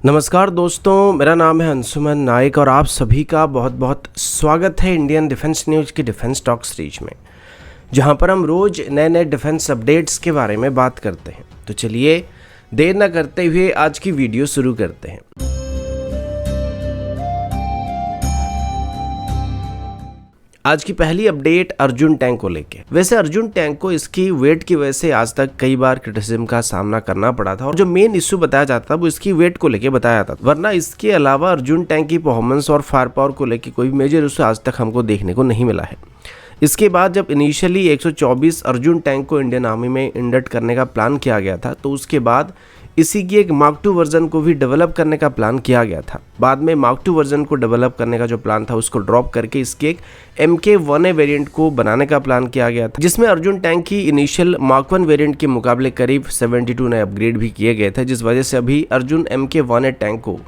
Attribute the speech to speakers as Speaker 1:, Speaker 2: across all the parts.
Speaker 1: नमस्कार दोस्तों, मेरा नाम है अंशुमन नायक और आप सभी का बहुत बहुत स्वागत है इंडियन डिफेंस न्यूज़ की डिफेंस टॉक सीरीज में, जहां पर हम रोज़ नए नए डिफेंस अपडेट्स के बारे में बात करते हैं। तो चलिए देर न करते हुए आज की वीडियो शुरू करते हैं। आज की पहली अपडेट अर्जुन टैंक को लेके। वैसे अर्जुन टैंक को इसकी वेट की वजह से आज तक कई बार क्रिटिसिज्म का सामना करना पड़ा था और जो मेन इश्यू बताया जाता था वो इसकी वेट को लेके बताया जाता था, वरना इसके अलावा अर्जुन टैंक की परफॉर्मेंस और फायर पावर को लेके कोई भी मेजर इश्यू आज तक हमको देखने को नहीं मिला है। इसके बाद जब इनिशियली 124 अर्जुन टैंक को इंडियन आर्मी में इंडक्ट करने का प्लान किया गया था, तो उसके बाद इसी की एक मार्क 2 वर्जन को भी डेवलप करने का प्लान किया गया था। बाद में मार्क 2 वर्जन को डेवलप करने का जो प्लान था उसको ड्रॉप करके इसके एक MK1A वेरिएंट को बनाने का प्लान किया गया था, जिसमें अर्जुन टैंक की इनिशियल मार्क 1 वेरिएंट के मुकाबले करीब 72 नए अपग्रेड भी किए गए थे, जिस वजह से अभी अर्जुन MK1A टैंक को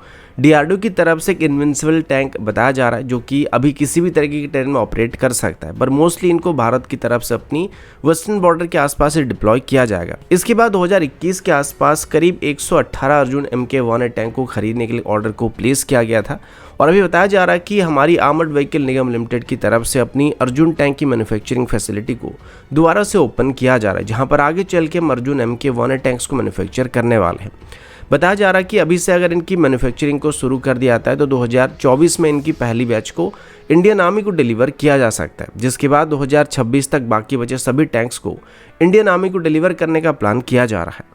Speaker 1: DRDO की तरफ से एक इन्विंसिबल टैंक बताया जा रहा है, जो कि अभी किसी भी तरीके के टेरेन में ऑपरेट कर सकता है, पर मोस्टली इनको भारत की तरफ से अपनी वेस्टर्न बॉर्डर के आसपास से डिप्लॉय किया जाएगा। इसके बाद 2021 के आसपास करीब 118 अर्जुन MK1A टैंक को खरीदने के लिए ऑर्डर को प्लेस किया गया था और अभी बताया जा रहा है कि हमारी आर्मर्ड व्हीकल निगम लिमिटेड की तरफ से अपनी अर्जुन टैंक की मैन्युफैक्चरिंग फैसिलिटी को दोबारा से ओपन किया जा रहा है, जहां पर आगे चल के अर्जुन MK1A टैंक्स को मैन्युफैक्चर करने वाले हैं। बताया जा रहा है कि अभी से अगर इनकी मैन्युफैक्चरिंग को शुरू कर दिया जाता है तो 2024 में इनकी पहली बैच को इंडियन आर्मी को डिलीवर किया जा सकता है, जिसके बाद 2026 तक बाकी बचे सभी टैंक्स को इंडियन आर्मी को डिलीवर करने का प्लान किया जा रहा है।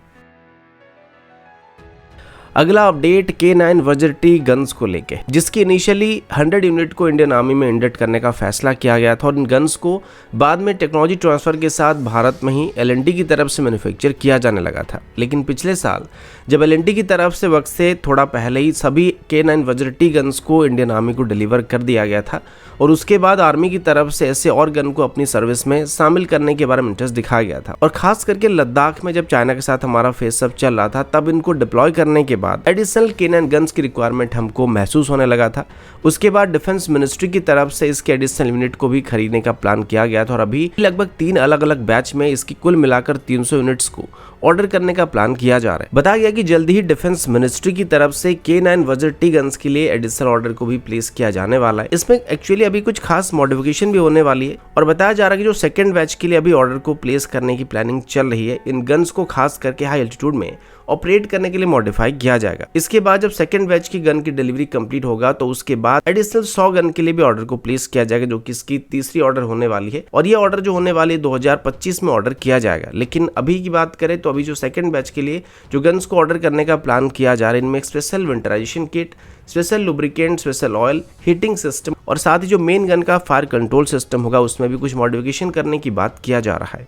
Speaker 1: अगला अपडेट K9 वज्र-T गन्स को लेके, जिसकी इनिशियली 100 यूनिट को इंडियन आर्मी में इंडक्ट करने का फैसला किया गया था और इन गन्स को बाद में टेक्नोलॉजी ट्रांसफर के साथ भारत में ही L&T की तरफ से मैन्युफैक्चर किया जाने लगा था। लेकिन पिछले साल जब L&T की तरफ से वक्त से थोड़ा पहले ही सभी K9 वज्र-T गन्स को इंडियन आर्मी को डिलीवर कर दिया गया था और उसके बाद आर्मी की तरफ से ऐसे और गन को अपनी सर्विस में शामिल करने के बारे में इंटरेस्ट दिखाया गया था और खास करके लद्दाख में जब चाइना के साथ हमारा फेस अप चल रहा था, तब इनको डिप्लॉय करने के बाद एडिशनल K9 गन्स की रिक्वायरमेंट हमको महसूस होने लगा था। उसके बाद डिफेंस मिनिस्ट्री की तरफ से इसके एडिशनल यूनिट को भी खरीदने का प्लान किया गया था और अभी लगभग 3 अलग अलग बैच में इसकी कुल मिलाकर 300 यूनिट्स को ऑर्डर करने का प्लान किया जा रहा है। बताया गया कि जल्दी ही डिफेंस मिनिस्ट्री की तरफ से K9 वज्र-T गन्स के लिए एडिशनल ऑर्डर को भी प्लेस किया जाने वाला है। इसमें एक्चुअली अभी कुछ खास मॉडिफिकेशन भी होने वाली है और बताया जा रहा है कि जो सेकंड बैच के लिए अभी ऑर्डर को प्लेस करने की प्लानिंग चल रही है, इन गन्स को खास करके हाई एल्टीट्यूड में ऑपरेट करने के लिए मॉडिफाई किया जाएगा। इसके बाद जब सेकंड बैच की गन की डिलीवरी कंप्लीट होगा तो उसके बाद एडिशनल 100 गन के लिए भी ऑर्डर को प्लेस किया जाएगा, जो कि इसकी तीसरी ऑर्डर होने वाली है और ये ऑर्डर जो होने वाली है 2025 में ऑर्डर किया जाएगा। लेकिन अभी की बात करें तो अभी जो सेकंड बैच के लिए जो गन्स को ऑर्डर करने का प्लान किया जा रहा है, इनमें एक special winterization kit, special lubricant, special oil, heating system और साथ ही जो मेन गन का फायर कंट्रोल सिस्टम होगा उसमें भी कुछ मॉडिफिकेशन करने की बात किया जा रहा है।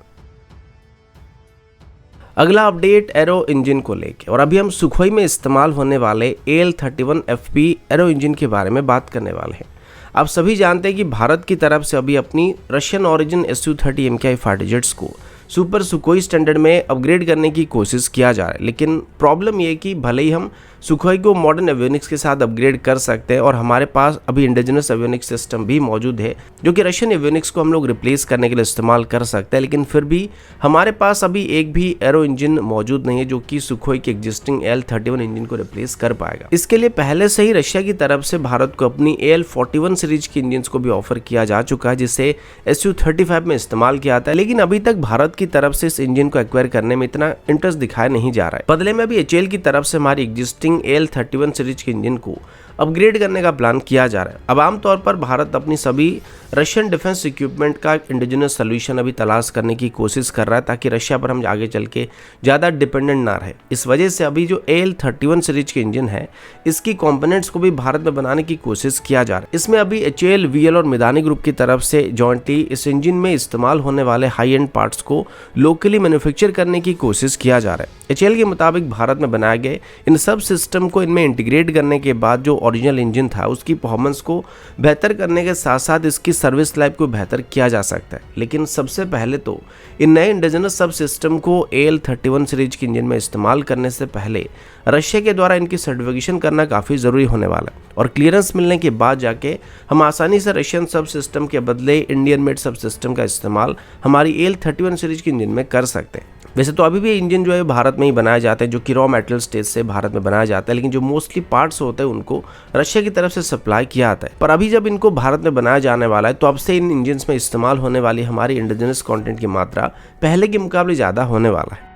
Speaker 1: अगला अपडेट एरो इंजन को लेके, और अभी हम सुखोई में इस्तेमाल होने वाले AL-31FP एरो इंजन के बारे में बात करने वाले हैं। आप सभी जानते हैं कि भारत की तरफ से अभी अपनी Russian origin Su-30 MKI fighter jets को सुपर सुखोई स्टैंडर्ड में अपग्रेड करने की कोशिश किया जा रहा है, लेकिन प्रॉब्लम ये है कि भले ही हम सुखोई को मॉडर्न एवियोनिक्स के साथ अपग्रेड कर सकते हैं और हमारे पास अभी इंडिजिनस एवियोनिक्स सिस्टम भी मौजूद है जो कि रशियन एवियोनिक्स को हम लोग रिप्लेस करने के लिए इस्तेमाल कर सकते हैं, लेकिन फिर भी हमारे पास अभी एक भी एरो इंजन मौजूद नहीं है जो कि सुखोई के एग्जिस्टिंग AL-31 इंजन को रिप्लेस कर पाएगा। इसके लिए पहले से ही रशिया की तरफ से भारत को अपनी AL-41 सीरीज के इंजन को भी ऑफर किया जा चुका है, जिसे Su-35 में इस्तेमाल किया था, लेकिन अभी तक भारत की तरफ से इस इंजन को एक्वायर करने में इतना इंटरेस्ट दिखाया नहीं जा रहा है। बदले में अभी HAL की तरफ से हमारी एग्जिस्टिंग AL-31 सीरीज के इंजन को अपग्रेड करने का प्लान किया जा रहा है। अब आमतौर पर भारत अपनी सभी रशियन डिफेंस इक्विपमेंट का इंडिजिनस सोल्यूशन अभी तलाश करने की कोशिश कर रहा है, ताकि रशिया पर हम आगे चल के ज़्यादा डिपेंडेंट ना रहे। इस वजह से अभी जो AL-31 सीरीज के इंजन है, इसकी कंपोनेंट्स को भी भारत में बनाने की कोशिश किया जा रहा है। इसमें अभी HAL, VL और मिदानी ग्रुप की तरफ से जॉइंटली इस इंजन में इस्तेमाल होने वाले हाई एंड पार्ट्स को लोकली मैन्युफैक्चर करने की कोशिश किया जा रहा है। HAL के मुताबिक भारत में बनाए गए इन सब सिस्टम को इनमें इंटीग्रेट करने के बाद जो ओरिजिनल इंजन था उसकी परफॉर्मेंस को बेहतर करने के साथ साथ इसकी सर्विस लाइफ को बेहतर किया जा सकता है। लेकिन सबसे पहले तो इन नए इंडिजिनस सब सिस्टम को AL-31 सीरीज के इंजन में इस्तेमाल करने से पहले रशिया के द्वारा इनकी सर्टिफिकेशन करना काफ़ी ज़रूरी होने वाला है और क्लियरेंस मिलने के बाद जाके हम आसानी से रशियन सब सिस्टम के बदले इंडियन मेड सब सिस्टम का इस्तेमाल हमारी AL-31 सीरीज के इंजन में कर सकते हैं। वैसे तो अभी भी इंजन जो है भारत में ही बनाए जाते हैं, जो कि रॉ मेटेरियल स्टेज से भारत में बनाया जाता है, लेकिन जो मोस्टली पार्ट्स होते हैं उनको रशिया की तरफ से सप्लाई किया आता है। पर अभी जब इनको भारत में बनाया जाने वाला है तो अब से इन इंजन में इस्तेमाल होने वाली हमारी इंडिजिनस कंटेंट की मात्रा पहले के मुकाबले ज़्यादा होने वाला है।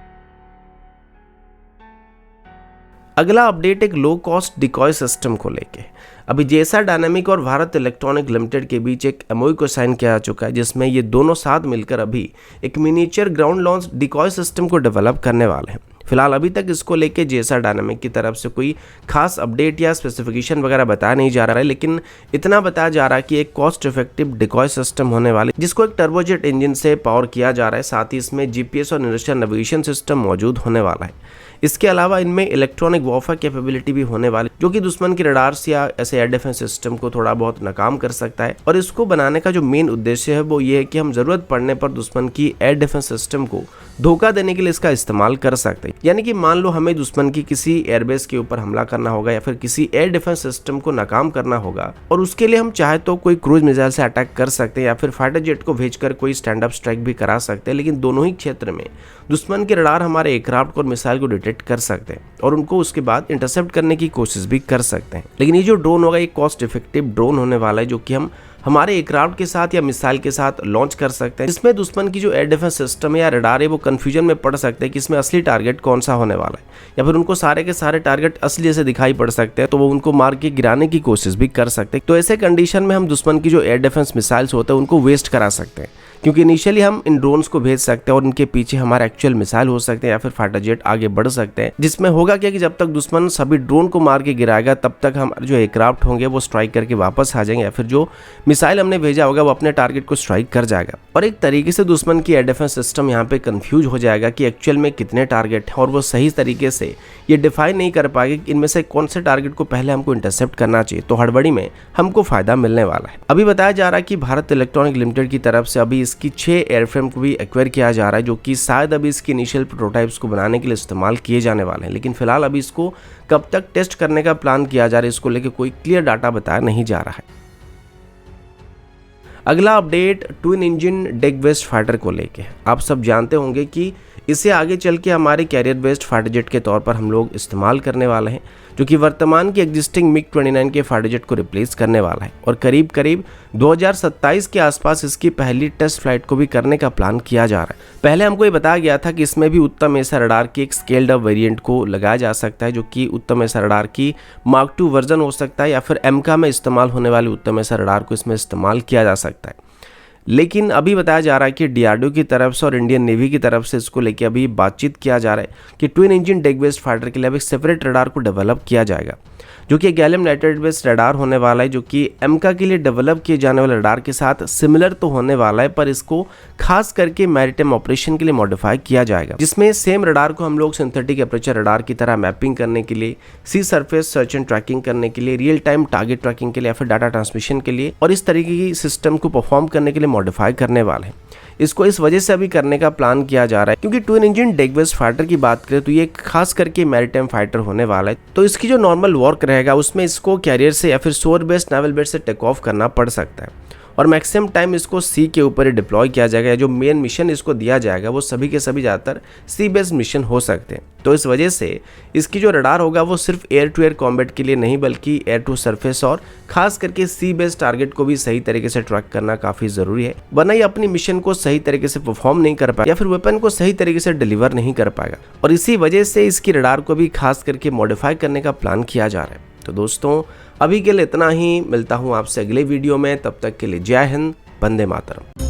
Speaker 1: अगला अपडेट एक लो कॉस्ट डिकॉय सिस्टम को लेके। अभी जेएसआर डायनामिक और भारत इलेक्ट्रॉनिक लिमिटेड के बीच एक एमओयू को साइन किया जा चुका है, जिसमें ये दोनों साथ मिलकर अभी एक miniature ground launch decoy system को डेवलप करने वाले हैं। फिलहाल अभी तक इसको लेके जेएसआर डायनामिक की तरफ से कोई खास अपडेट या स्पेसिफिकेशन वगैरह बताया नहीं जा रहा है, लेकिन इतना बताया जा रहा है कि एक कॉस्ट इफेक्टिव डिकॉय सिस्टम होने वाली, जिसको एक टर्बोजेट इंजन से पावर किया जा रहा है। साथ ही इसमें जीपीएस और इनर्शियल नेविगेशन सिस्टम मौजूद होने वाला है। इसके अलावा इनमें इलेक्ट्रॉनिक वॉरफेयर कैपेबिलिटी भी होने वाली, जो कि दुश्मन के रडार्स या ऐसे एयर डिफेंस सिस्टम को थोड़ा बहुत नाकाम कर सकता है। और इसको बनाने का जो मेन उद्देश्य है वो ये है कि हम जरूरत पड़ने पर दुश्मन की एयर डिफेंस सिस्टम को धोखा देने के लिए इसका इस्तेमाल कर सकते हैं। यानी कि मान लो हमें दुश्मन की किसी एयरबेस के ऊपर हमला करना होगा या फिर किसी एयर डिफेंस सिस्टम को नाकाम करना होगा, और उसके लिए हम चाहे तो कोई क्रूज मिसाइल से अटैक कर सकते हैं या फिर फाइटर जेट को भेजकर कोई स्टैंड अप स्ट्राइक भी करा सकते हैं। लेकिन दोनों ही क्षेत्र में दुश्मन के रडार हमारे एयरक्राफ्ट और मिसाइल को डिटेक्ट कर सकते हैं और उनको उसके बाद इंटरसेप्ट करने की कोशिश भी कर सकते हैं। लेकिन ये जो ड्रोन होगा, ये कॉस्ट इफेक्टिव ड्रोन होने वाला है, जो कि हम हमारे एयरक्राफ्ट के साथ या मिसाइल के साथ लॉन्च कर सकते हैं। इसमें दुश्मन की जो एयर डिफेंस सिस्टम है या रडार है वो कंफ्यूजन में पड़ सकते हैं कि इसमें असली टारगेट कौन सा होने वाला है, या फिर उनको सारे के सारे टारगेट असली जैसे दिखाई पड़ सकते हैं, तो वो उनको मार के गिराने की कोशिश भी कर सकते हैं। तो ऐसे कंडीशन में हम दुश्मन की जो एयर डिफेंस मिसाइल्स होते हैं उनको वेस्ट करा सकते हैं, क्योंकि इनिशियली हम इन ड्रोन्स को भेज सकते हैं और इनके पीछे हमारे एक्चुअल मिसाइल हो सकते हैं या फिर फाइटर जेट आगे बढ़ सकते हैं, जिसमें होगा क्या कि जब तक दुश्मन सभी ड्रोन को मार के गिराएगा तब तक हमारे जो एयरक्राफ्ट होंगे वो स्ट्राइक करके वापस आ जाएंगे, या फिर जो मिसाइल हमने भेजा होगा वो अपने टारगेट को स्ट्राइक कर जाएगा। और एक तरीके से दुश्मन की एयर डिफेंस सिस्टम यहाँ पे कंफ्यूज हो जाएगा कि एक्चुअल में कितने टारगेट हैं, और वो सही तरीके से ये डिफाइन नहीं कर पाएगा कि इनमें से कौन से टारगेट को पहले हमको इंटरसेप्ट करना चाहिए। तो हड़बड़ी में हमको फायदा मिलने वाला है। अभी बताया जा रहा है कि भारत इलेक्ट्रॉनिक लिमिटेड की तरफ से अभी इसकी 6 एयरफ्रेम को भी एक्वायर किया जा रहा है, जो कि शायद अभी इसकी इनिशियल प्रोटोटाइप्स को बनाने के लिए इस्तेमाल किए जाने वाले हैं। लेकिन फिलहाल अभी इसको कब तक टेस्ट करने का प्लान किया जा रहा है, इसको लेकर कोई क्लियर डाटा बताया नहीं जा रहा है। अगला update twin engine deck based fighter को लेके। आप सब जानते होंगे कि इसे आगे चल के हमारे कैरियर बेस्ड फाइटर जेट के तौर पर हम लोग इस्तेमाल करने वाले हैं, जो कि वर्तमान की एग्जिस्टिंग मिग-29 के फाइटर जेट को रिप्लेस करने वाला है। और करीब करीब 2027 के आसपास इसकी पहली टेस्ट फ्लाइट को भी करने का प्लान किया जा रहा है। पहले हमको ये बताया गया था कि इसमें भी उत्तम एसआर रडार की एक स्केल्ड अप वेरिएंट को लगाया जा सकता है, जो कि उत्तम एसआर रडार की मार्क 2 वर्जन हो सकता है, या फिर एमका में इस्तेमाल होने वाले उत्तम एसआर रडार को इसमें इस्तेमाल किया जा सकता है। लेकिन अभी बताया जा रहा है कि डीआरडीओ की तरफ से और इंडियन नेवी की तरफ से इसको लेके अभी बातचीत किया जा रहा है कि twin engine deck based fighter के लिए अब एक सेपरेट रडार को डेवलप किया जाएगा, जो कि गैलियम नाइट्राइड बेस्ड रडार होने वाला है, जो कि एमका के लिए डेवलप किए जाने वाले रडार के साथ सिमिलर तो होने वाला है, पर इसको खास करके मैरिटाइम ऑपरेशन के लिए मॉडिफाई किया जाएगा, जिसमें सेम रडार को हम लोग सिंथेटिक एपर्चर रडार की तरह मैपिंग करने के लिए, सी सरफेस सर्च एंड ट्रैकिंग करने के लिए, रियल टाइम टारगेट ट्रैकिंग के लिए, या फिर डाटा ट्रांसमिशन के लिए, और इस तरीके की सिस्टम को परफॉर्म करने के लिए मॉडिफाई करने वाले हैं। इसको इस वजह से अभी करने का प्लान किया जा रहा है क्योंकि twin engine deck based fighter की बात करें तो ये खास करके मैरिटाइम फाइटर होने वाला है। तो इसकी जो नॉर्मल वर्क रहेगा उसमें इसको कैरियर से या फिर शोर बेस्ड नेवल बेस से टेक ऑफ करना पड़ सकता है, और मैक्सिमम टाइम इसको सी के ऊपर ही डिप्लॉय किया जाएगा। जो मेन मिशन इसको दिया जाएगा वो सभी के सभी ज़्यादातर सी बेस्ड मिशन हो सकते हैं। तो इस वजह से इसकी जो रडार होगा वो सिर्फ एयर टू एयर कॉम्बैट के लिए नहीं बल्कि एयर टू सरफेस और खास करके सी बेस्ड टारगेट को भी सही तरीके से ट्रैक करना काफ़ी ज़रूरी है, वरना ये अपनी मिशन को सही तरीके से परफॉर्म नहीं कर पाएगा या फिर वेपन को सही तरीके से डिलीवर नहीं कर पाएगा। और इसी वजह से इसकी रडार को भी खास करके मॉडिफाई करने का प्लान किया जा रहा है। तो दोस्तों अभी के लिए इतना ही, मिलता हूँ आपसे अगले वीडियो में, तब तक के लिए जय हिंद, वंदे मातरम।